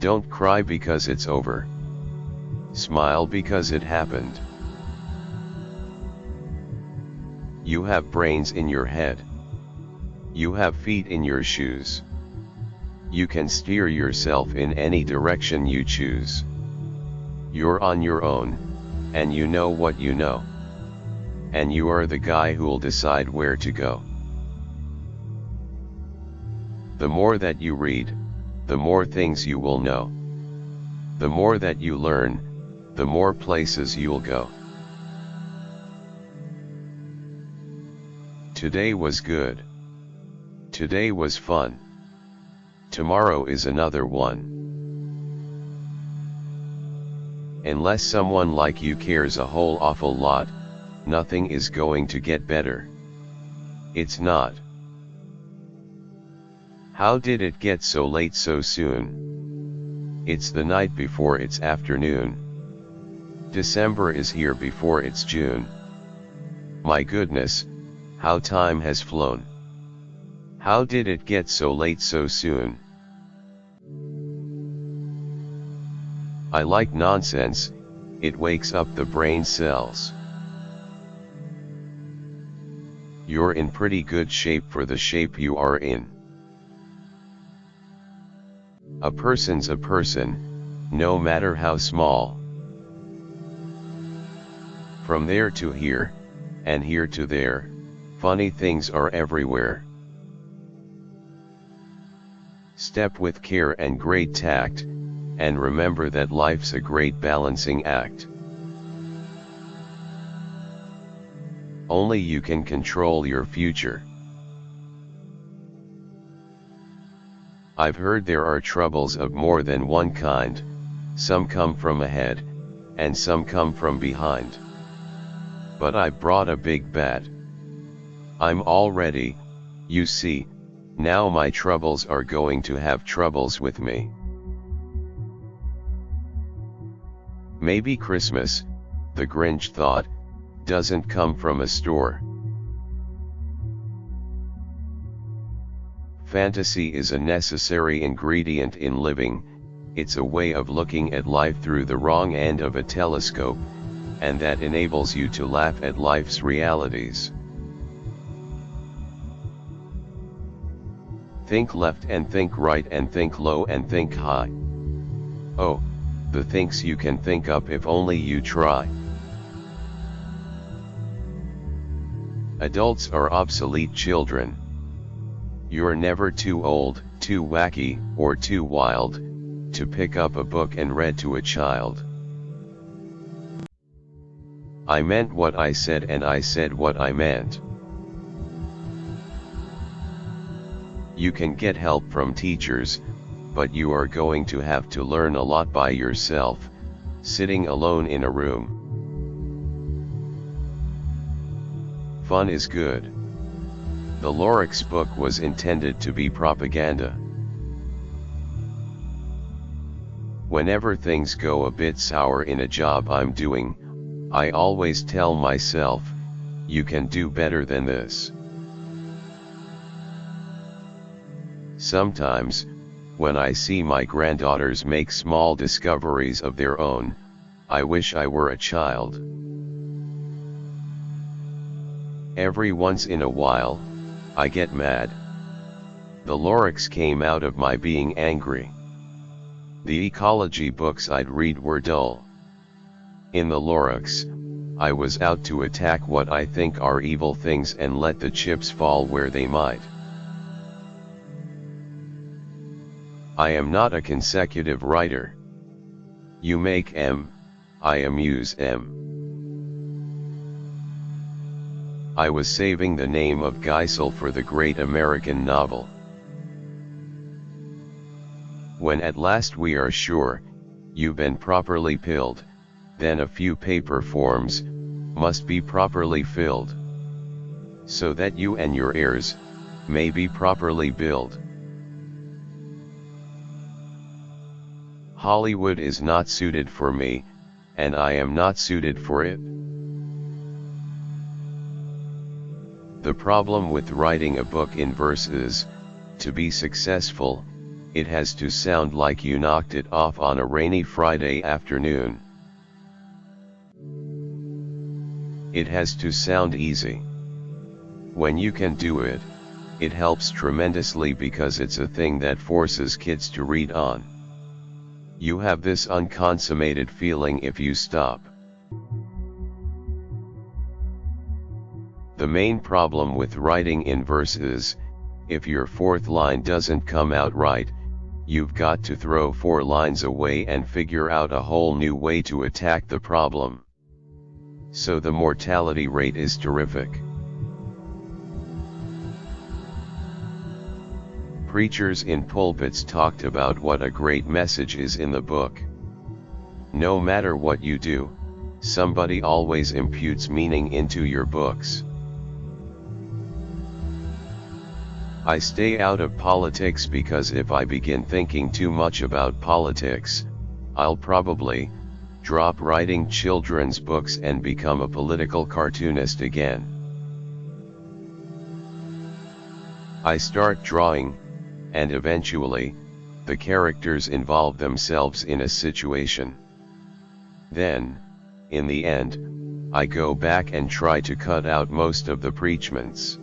Don't cry because it's over. Smile because it happened. You have brains in your head. You have feet in your shoes. You can steer yourself in any direction you choose. You're on your own, and you know what you know. And you are the guy who'll decide where to go. The more that you read, the more things you will know. The more that you learn, the more places you'll go. Today was good. Today was fun. Tomorrow is another one. Unless someone like you cares a whole awful lot, nothing is going to get better. It's not. How did it get so late so soon? It's the night before it's afternoon. December is here before it's June. My goodness, how time has flown. How did it get so late so soon? I like nonsense, it wakes up the brain cells. You're in pretty good shape for the shape you are in. A person's a person, no matter how small. From there to here, and here to there, funny things are everywhere. Step with care and great tact, and remember that life's a great balancing act. Only you can control your future. I've heard there are troubles of more than one kind, some come from ahead, and some come from behind. But I brought a big bat. I'm all ready, you see, now my troubles are going to have troubles with me. Maybe Christmas, the Grinch thought, doesn't come from a store. Fantasy is a necessary ingredient in living, it's a way of looking at life through the wrong end of a telescope, and that enables you to laugh at life's realities. Think left and think right and think low and think high. Oh, the things you can think up if only you try. Adults are obsolete children. You're never too old, too wacky, or too wild, to pick up a book and read to a child. I meant what I said and I said what I meant. You can get help from teachers, but you are going to have to learn a lot by yourself, sitting alone in a room. Fun is good. The Lorax book was intended to be propaganda. Whenever things go a bit sour in a job I'm doing, I always tell myself, you can do better than this. Sometimes, when I see my granddaughters make small discoveries of their own, I wish I were a child. Every once in a while, I get mad. The Lorax came out of my being angry. The ecology books I'd read were dull. In the Lorax, I was out to attack what I think are evil things and let the chips fall where they might. I am not a consecutive writer. You make M, I amuse M. I was saving the name of Geisel for the great American novel. When at last we are sure, you've been properly pilled, then a few paper forms, must be properly filled. So that you and your heirs, may be properly billed. Hollywood is not suited for me, and I am not suited for it. The problem with writing a book in verse is, to be successful, it has to sound like you knocked it off on a rainy Friday afternoon. It has to sound easy. When you can do it, it helps tremendously because it's a thing that forces kids to read on. You have this unconsummated feeling if you stop. The main problem with writing in verse is, if your fourth line doesn't come out right, you've got to throw 4 lines away and figure out a whole new way to attack the problem. So the mortality rate is terrific. Preachers in pulpits talked about what a great message is in the book. No matter what you do, somebody always imputes meaning into your books. I stay out of politics because if I begin thinking too much about politics, I'll probably drop writing children's books and become a political cartoonist again. I start drawing, and eventually, the characters involve themselves in a situation. Then, in the end, I go back and try to cut out most of the preachments.